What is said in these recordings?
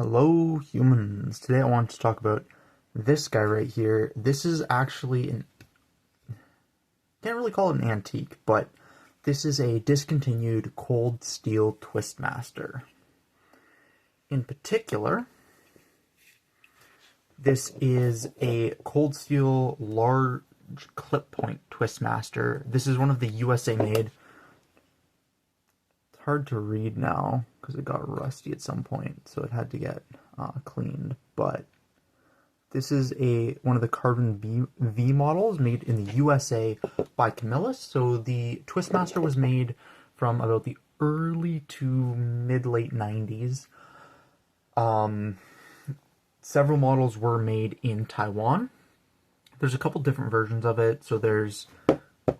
Hello humans, today I want to talk about this guy right here. This is actually can't really call it an antique, but this is a discontinued cold steel Twistmaster. In particular, this is a cold steel large clip point Twistmaster. This is one of the USA made. It's hard to read now because it got rusty at some point, so it had to get cleaned. But this is one of the carbon V models made in the USA by Camillus. So the Twistmaster was made from about the early to mid-late 90s. Several models were made in Taiwan. There's a couple different versions of it. So there's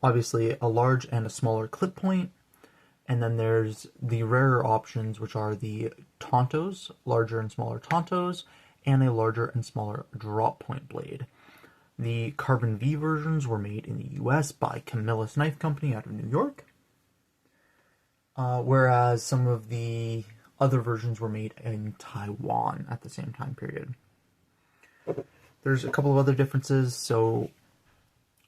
obviously a large and a smaller clip point. And then there's the rarer options, which are the Tontos, larger and smaller Tontos, and a larger and smaller drop point blade. The Carbon V versions were made in the US by Camillus Knife Company out of New York, whereas some of the other versions were made in Taiwan at the same time period. There's a couple of other differences. So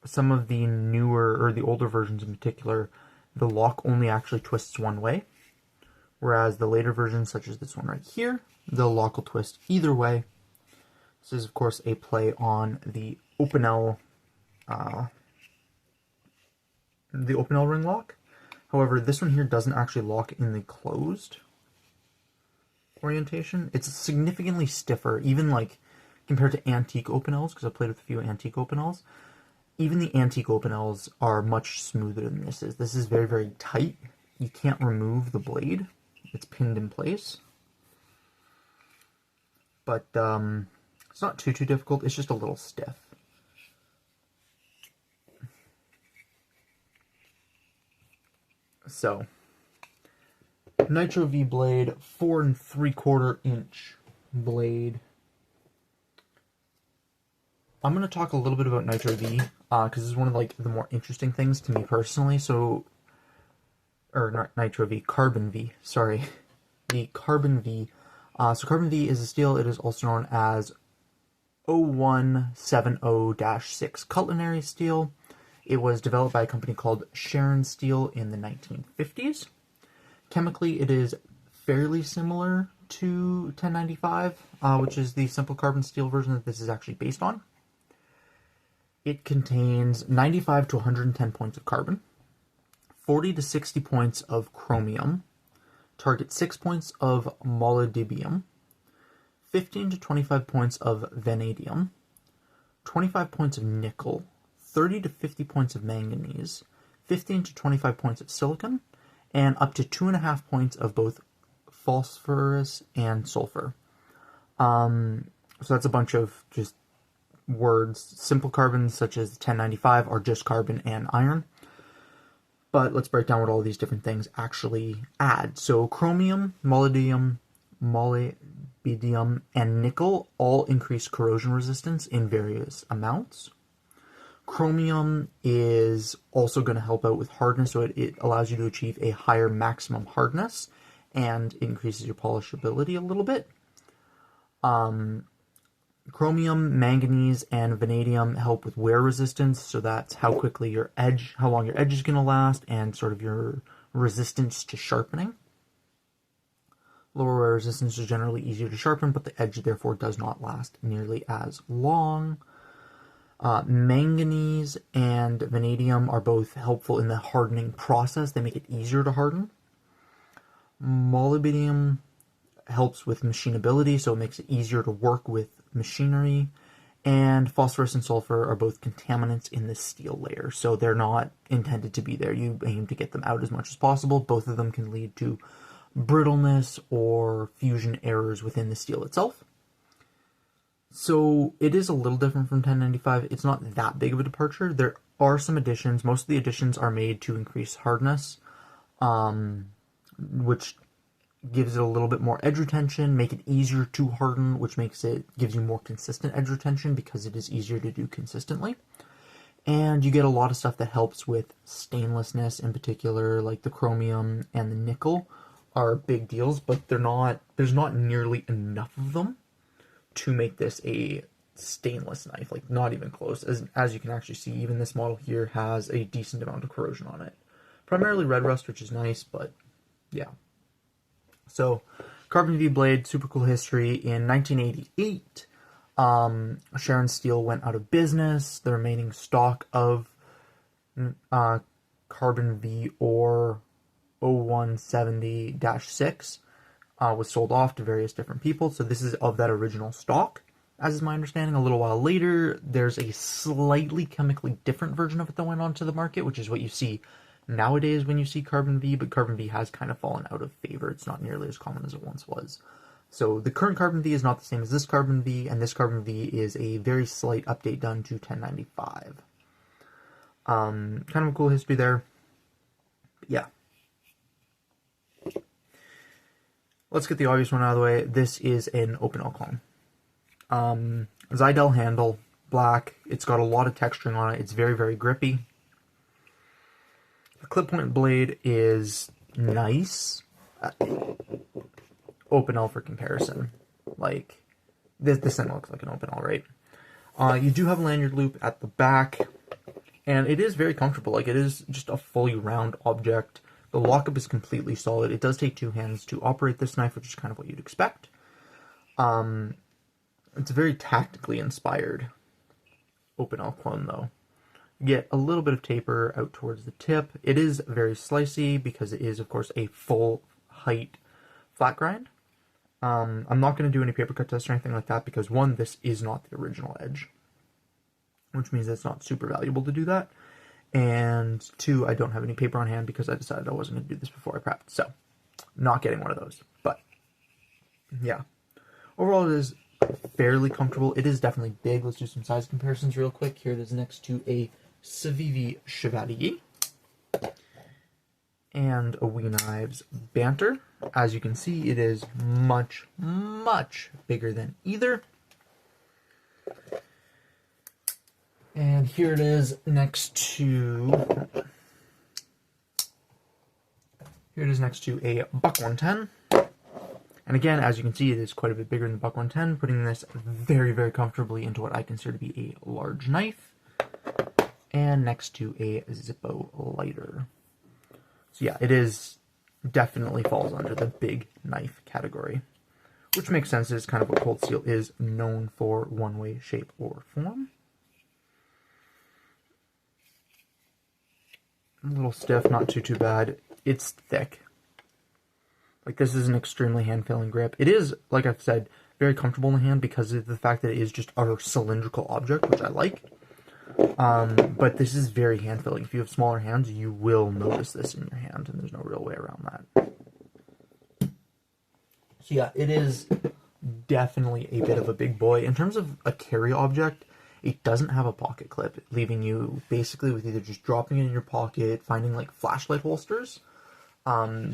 some of the newer, or the older versions in particular, the lock only actually twists one way, whereas the later versions, such as this one right here, the lock will twist either way. This is, of course, a play on the Opinel ring lock. However, this one here doesn't actually lock in the closed orientation. It's significantly stiffer, even like compared to antique Opinels, because I've played with a few antique Opinels. Even the antique Opinels are much smoother than this is. This is very, very tight. You can't remove the blade. It's pinned in place. But it's not too difficult. It's just a little stiff. So, Nitro V blade, 4 3/4 inch blade. I'm going to talk a little bit about Nitro V, because this is one of the more interesting things to me personally. So, or not Nitro V, Carbon V, sorry. The Carbon V. So Carbon V is a steel. It is also known as 0170-6 culinary steel. It was developed by a company called Sharon Steel in the 1950s. Chemically, it is fairly similar to 1095, which is the simple carbon steel version that this is actually based on. It contains 95 to 110 points of carbon, 40 to 60 points of chromium, target 6 points of molybdenum, 15 to 25 points of vanadium, 25 points of nickel, 30 to 50 points of manganese, 15 to 25 points of silicon, and up to 2.5 points of both phosphorus and sulfur. So that's a bunch of just words. Simple carbons such as 1095 are just carbon and iron. But let's break down what all these different things actually add. So chromium, molybdenum, and nickel all increase corrosion resistance in various amounts. Chromium is also going to help out with hardness, so it allows you to achieve a higher maximum hardness and increases your polishability a little bit. Chromium, manganese, and vanadium help with wear resistance, so that's how long your edge is going to last, and sort of your resistance to sharpening. Lower wear resistance is generally easier to sharpen, but the edge therefore does not last nearly as long. Manganese and vanadium are both helpful in the hardening process. They make it easier to harden. Molybdenum helps with machinability, so it makes it easier to work with machinery. And phosphorus and sulfur are both contaminants in the steel layer, so they're not intended to be there. You aim to get them out as much as possible. Both of them can lead to brittleness or fusion errors within the steel itself. So it is a little different from 1095. It's not that big of a departure. There are some additions. Most of the additions are made to increase hardness, which gives it a little bit more edge retention, make it easier to harden, which gives you more consistent edge retention because it is easier to do consistently. And you get a lot of stuff that helps with stainlessness in particular, like the chromium and the nickel are big deals, but there's not nearly enough of them to make this a stainless knife, like not even close. As you can actually see, even this model here has a decent amount of corrosion on it. Primarily red rust, which is nice, but yeah. So, carbon V blade, super cool history. In 1988, Sharon Steel went out of business. The remaining stock of carbon V or 0170-6 was sold off to various different people. So this is of that original stock, as is my understanding. A little while later, there's a slightly chemically different version of it that went onto the market, which is what you see nowadays when you see carbon V, but carbon V has kind of fallen out of favor. It's not nearly as common as it once was. So the current carbon V is not the same as this carbon V, and this carbon V is a very slight update done to 1095. Kind of a cool history there. Yeah. Let's get the obvious one out of the way. This is an open L clone. Zidell handle, black. It's got a lot of texturing on it. It's very, very grippy. The clip point blade is nice. Open L for comparison. Like, this thing looks like an open L, right? You do have a lanyard loop at the back, and it is very comfortable. Like, it is just a fully round object. The lockup is completely solid. It does take two hands to operate this knife, which is kind of what you'd expect. It's a very tactically inspired open L clone, though. You get a little bit of taper out towards the tip. It is very slicey because it is, of course, a full height flat grind. I'm not going to do any paper cut tests or anything like that because, one, this is not the original edge, which means it's not super valuable to do that. And two, I don't have any paper on hand because I decided I wasn't going to do this before I prepped. So, not getting one of those. But, yeah. Overall, it is fairly comfortable. It is definitely big. Let's do some size comparisons real quick. Here it is next to a Civivi Chevalier and a Wee Knives Banter. As you can see, it is much, much bigger than either. And here it is next to a Buck 110. And again, as you can see, it is quite a bit bigger than the Buck 110, putting this very, very comfortably into what I consider to be a large knife. And next to a Zippo lighter. So yeah, it is definitely falls under the big knife category, which makes sense. It's kind of what Cold Steel is known for, one way, shape, or form. A little stiff, not too bad. It's thick. Like, this is an extremely hand-feeling grip. It is, like I've said, very comfortable in the hand because of the fact that it is just a cylindrical object, which I like. But this is very hand-feeling. If you have smaller hands, you will notice this in your hand, and there's no real way around that. So yeah, it is definitely a bit of a big boy. In terms of a carry object, it doesn't have a pocket clip, leaving you basically with either just dropping it in your pocket, finding like flashlight holsters.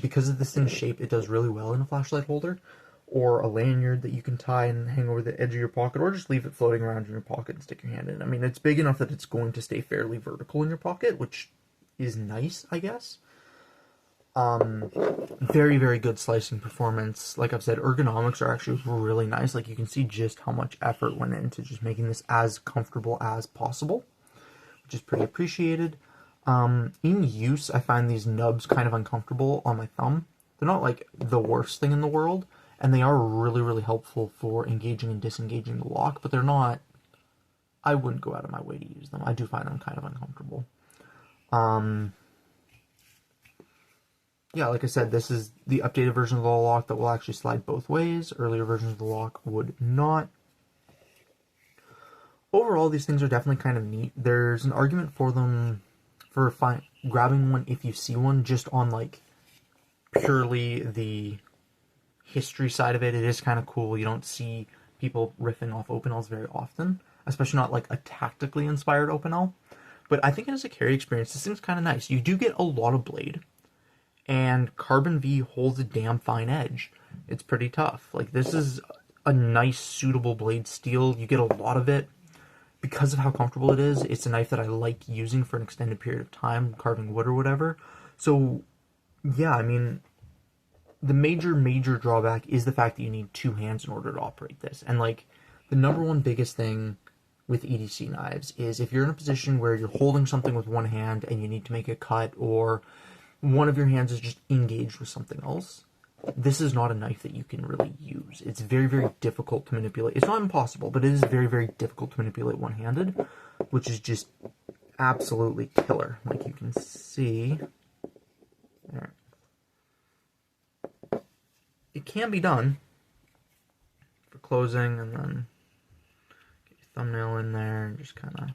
Because of this thing's shape, it does really well in a flashlight holder, or a lanyard that you can tie and hang over the edge of your pocket, or just leave it floating around in your pocket and stick your hand in. I mean, it's big enough that it's going to stay fairly vertical in your pocket, which is nice, I guess. Very, very good slicing performance. Like I've said, ergonomics are actually really nice. Like, you can see just how much effort went into just making this as comfortable as possible, which is pretty appreciated. In use, I find these nubs kind of uncomfortable on my thumb. They're not like the worst thing in the world, and they are really, really helpful for engaging and disengaging the lock, but they're not, I wouldn't go out of my way to use them. I do find them kind of uncomfortable. Yeah, like I said, this is the updated version of the lock that will actually slide both ways. Earlier versions of the lock would not. Overall, these things are definitely kind of neat. There's an argument for them for grabbing one if you see one, just on like purely the history side of it. It is kind of cool. You don't see people riffing off open Ls very often, especially not like a tactically inspired open L. But I think as a carry experience, this thing's kind of nice. You do get a lot of blade, and Carbon V holds a damn fine edge. It's pretty tough. Like, this is a nice, suitable blade steel. You get a lot of it. Because of how comfortable it is, it's a knife that I like using for an extended period of time, carving wood or whatever. So, yeah, I mean, the major drawback is the fact that you need two hands in order to operate this. And like the number one biggest thing with EDC knives is if you're in a position where you're holding something with one hand and you need to make a cut, or one of your hands is just engaged with something else, this is not a knife that you can really use. It's very difficult to manipulate. It's not impossible, but it is very difficult to manipulate one-handed, which is just absolutely killer. Like you can see there. It can be done for closing, and then get your thumbnail in there and just kind of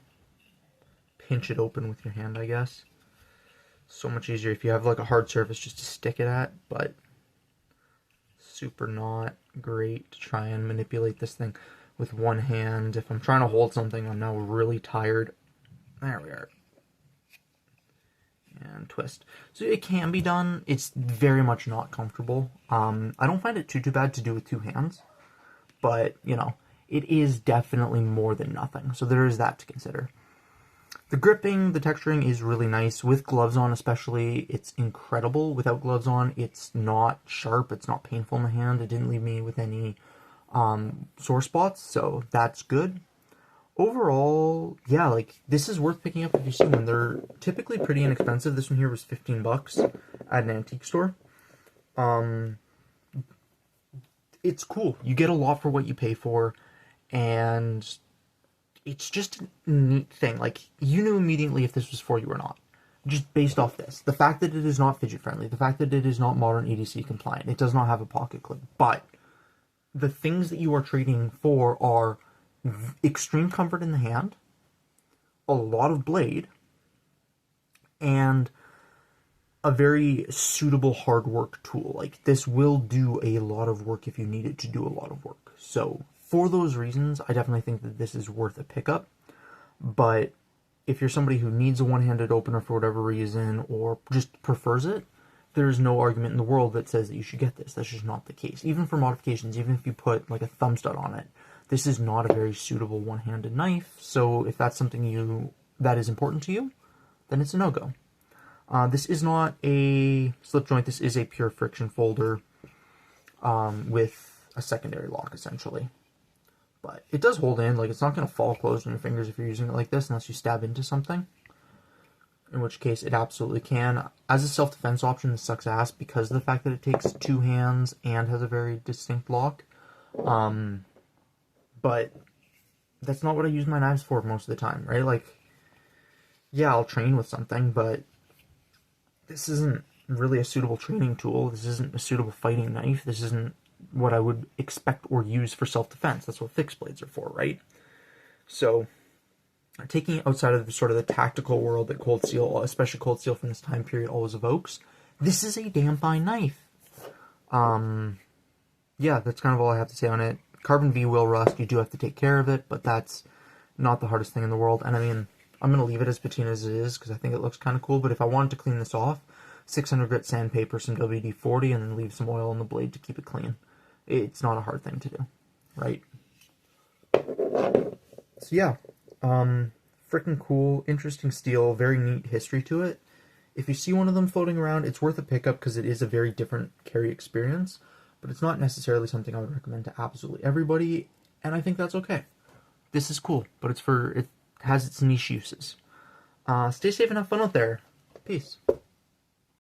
pinch it open with your hand, I guess. So much easier if you have like a hard surface just to stick it at, but super not great to try and manipulate this thing with one hand. If I'm trying to hold something, I'm now really tired. There we are. And twist. So it can be done. It's very much not comfortable. I don't find it too bad to do with two hands, but you know, it is definitely more than nothing. So there is that to consider. The gripping, the texturing is really nice. With gloves on especially, it's incredible. Without gloves on, it's not sharp, it's not painful in the hand. It didn't leave me with any sore spots, so that's good. Overall, yeah, like, this is worth picking up if you see one. They're typically pretty inexpensive. This one here was $15 at an antique store. It's cool. You get a lot for what you pay for, and it's just a neat thing. Like, you knew immediately if this was for you or not, just based off this. The fact that it is not fidget friendly, the fact that it is not modern EDC compliant, it does not have a pocket clip, but the things that you are trading for are extreme comfort in the hand, a lot of blade, and a very suitable hard work tool. Like, this will do a lot of work if you need it to do a lot of work. So for those reasons, I definitely think that this is worth a pickup. But if you're somebody who needs a one-handed opener for whatever reason, or just prefers it, there's no argument in the world that says that you should get this. That's just not the case. Even for modifications, even if you put like a thumb stud on it, this is not a very suitable one-handed knife. So if that's something that is important to you, then it's a no-go. This is not a slip joint. This is a pure friction folder with a secondary lock, essentially. But it does hold in. Like, it's not going to fall closed on your fingers if you're using it like this, unless you stab into something, in which case it absolutely can. As a self-defense option, this sucks ass because of the fact that it takes two hands and has a very distinct lock. But that's not what I use my knives for most of the time, right? Like, yeah, I'll train with something, but this isn't really a suitable training tool. This isn't a suitable fighting knife. This isn't what I would expect or use for self-defense. That's what fixed blades are for, right? So, taking it outside of sort of the tactical world that Cold Steel, especially Cold Steel from this time period, always evokes, this is a damn fine knife. Yeah, that's kind of all I have to say on it. Carbon V will rust. You do have to take care of it, but that's not the hardest thing in the world. And I mean, I'm going to leave it as patina as it is because I think it looks kind of cool, but if I wanted to clean this off, 600 grit sandpaper, some WD-40, and then leave some oil on the blade to keep it clean. It's not a hard thing to do, right? So yeah, freaking cool, interesting steel, very neat history to it. If you see one of them floating around, it's worth a pickup because it is a very different carry experience, but it's not necessarily something I would recommend to absolutely everybody, and I think that's okay. This is cool, but it has its niche uses. Stay safe and have fun out there. Peace.